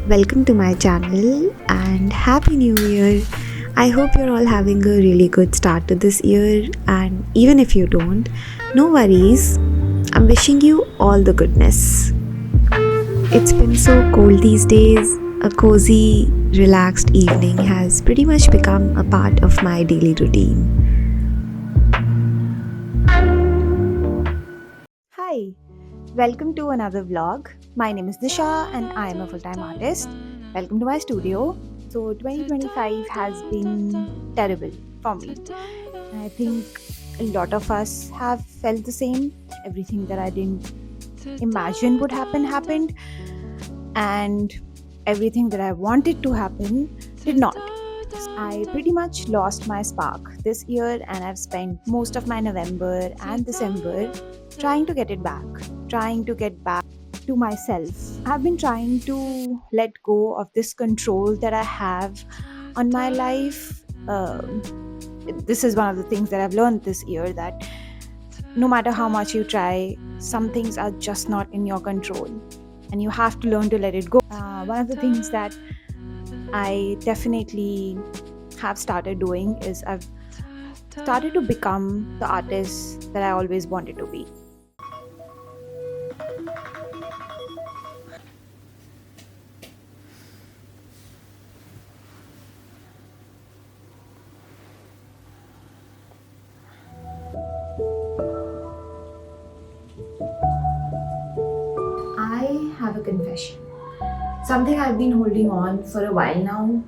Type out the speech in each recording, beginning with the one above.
welcome to my channel and Happy New Year. I hope you're all having a really good start to this year, and even if you don't, no worries. I'm wishing you all the goodness. It's been so cold these days. A cozy, relaxed evening has pretty much become a part of my daily routine. Hi, welcome to another vlog. My name is Nisha and I am a full-time artist. Welcome to my studio. So 2025 has been terrible for me. And I think a lot of us have felt the same. Everything that I didn't imagine would happen happened, and everything that I wanted to happen did not. I pretty much lost my spark this year, and I've spent most of my November and December trying to get it back, trying to get back to myself. I've been trying to let go of this control that I have on my life. This is one of the things that I've learned this year, that no matter how much you try, some things are just not in your control, and you have to learn to let it go. One of the things that I definitely have started doing is I've started to become the artist that I always wanted to be. I have a confession. Something I've been holding on for a while now.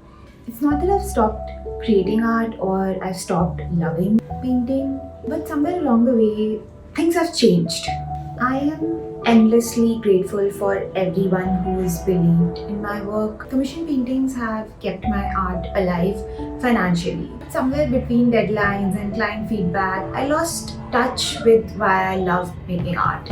It's not that I've stopped creating art or I've stopped loving painting, but somewhere along the way, things have changed. I am endlessly grateful for everyone who's believed in my work. Commission paintings have kept my art alive financially. Somewhere between deadlines and client feedback, I lost touch with why I love making art.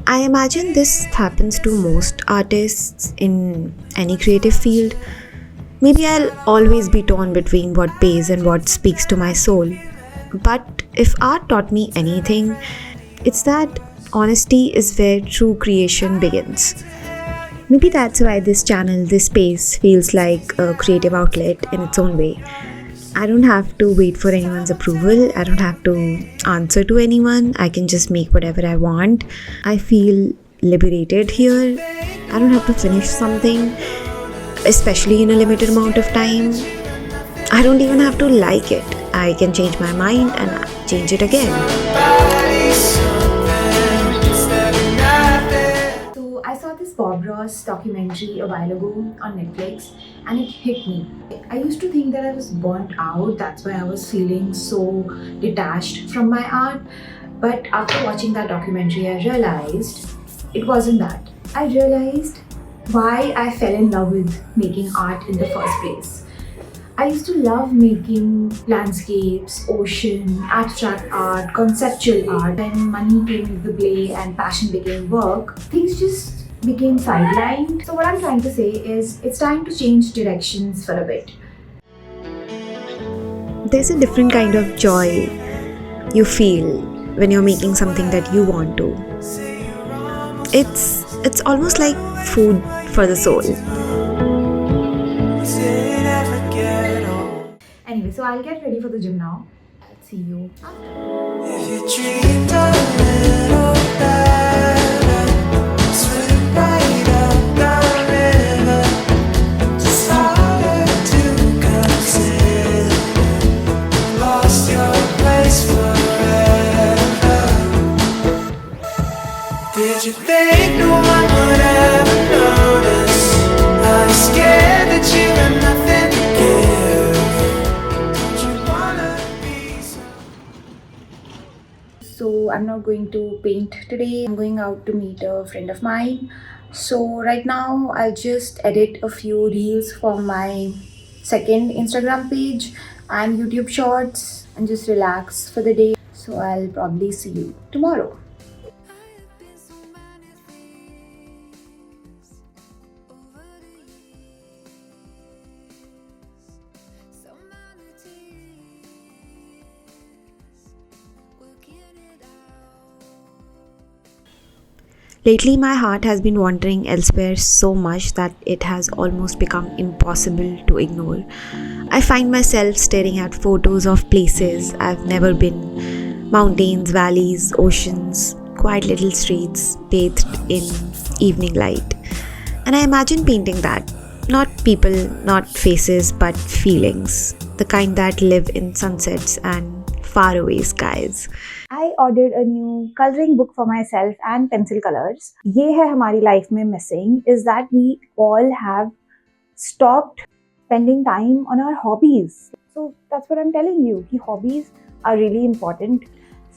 I imagine this happens to most artists in any creative field. Maybe I'll always be torn between what pays and what speaks to my soul. But if art taught me anything, it's that honesty is where true creation begins. Maybe that's why this channel, this space, feels like a creative outlet in its own way. I don't have to wait for anyone's approval. I don't have to answer to anyone. I can just make whatever I want. I feel liberated here. I don't have to finish something, especially in a limited amount of time. I don't even have to like it. I can change my mind and change it again. So I saw this Bob Ross documentary a while ago on Netflix, and it hit me. I used to think that I was burnt out, that's why I was feeling so detached from my art. But after watching that documentary, I realized it wasn't that. I realized why I fell in love with making art in the first place. I used to love making landscapes, ocean, abstract art, conceptual art. When money came into play and passion became work, things just became sidelined. So what I'm trying to say is it's time to change directions for a bit. There's a different kind of joy you feel when you're making something that you want to. It's almost like food for the soul. Anyway, so I'll get ready for the gym now. I'll see you after. If you dreamed a little better, swim right up the river, just harder to consider. Lost your place forever. Did you think no one would ever notice? I'm scared that you have nothing to give. So I'm not going to paint today. I'm going out to meet a friend of mine. So right now I'll just edit a few reels for my second Instagram page and YouTube shorts and just relax for the day. So I'll probably see you tomorrow. Lately, my heart has been wandering elsewhere so much that it has almost become impossible to ignore. I find myself staring at photos of places I've never been: mountains, valleys, oceans, quiet little streets bathed in evening light. And I imagine painting that. Not people, not faces, but feelings. The kind that live in sunsets and faraway skies. I ordered a new coloring book for myself and pencil colors. ये है हमारी life में missing is that we all have stopped spending time on our hobbies. So that's what I'm telling you कि hobbies are really important.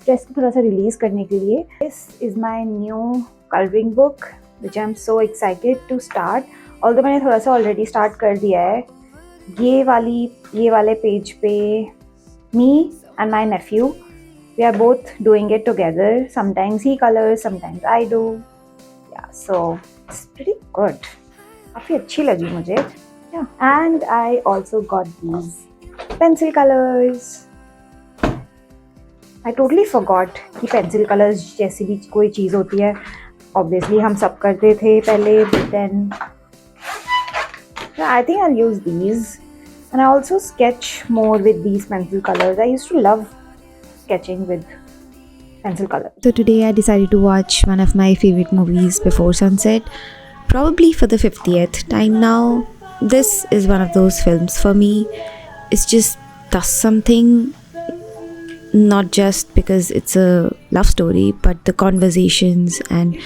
Stress को थोड़ा सा release करने के लिए. This is my new coloring book which I'm so excited to start. Although मैंने थोड़ा सा already start कर दिया है. ये वाले पेज पे me and my nephew, we are both doing it together. Sometimes he colors, sometimes I do. Yeah, so it's pretty good. काफी अच्छी लगी मुझे. Yeah, and I also got these pencil colors. I totally forgot कि pencil colors जैसी भी कोई चीज़ होती है. Obviously हम सब करते थे पहले, but then yeah, I think I'll use these. And I also sketch more with these pencil colors. I used to love sketching with pencil colors. So today I decided to watch one of my favorite movies before sunset, probably for the 50th time now. This is one of those films for me. It just does something, not just because it's a love story, but the conversations and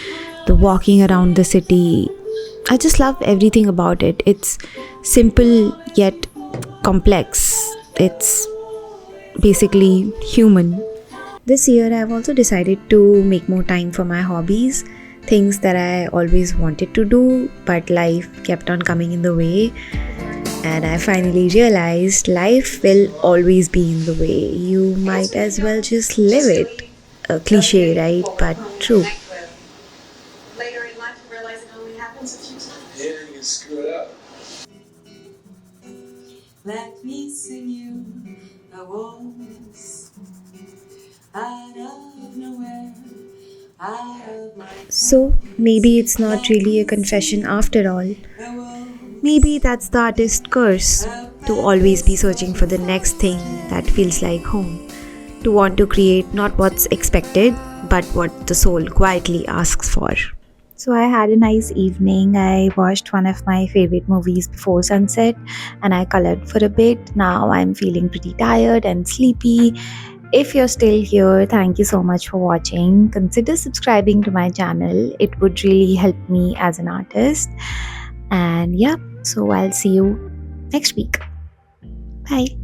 the walking around the city. I just love everything about it. It's simple yet complex. It's basically human. This year I've also decided to make more time for my hobbies, things that I always wanted to do, but life kept on coming in the way. And I finally realized life will always be in the way. You might as well just live it. A cliche, right? But true. Later in life, you realize it only happens a few times. Yeah, you screw it up. Let me sing you a waltz out of nowhere, out of my So maybe it's not really a confession after all. Maybe that's the artist's curse, to always be searching for the next thing that feels like home. To want to create not what's expected, but what the soul quietly asks for. So I had a nice evening. I watched one of my favorite movies before sunset and I colored for a bit. Now I'm feeling pretty tired and sleepy. If you're still here, thank you so much for watching. Consider subscribing to my channel. It would really help me as an artist. And yeah, so I'll see you next week. Bye.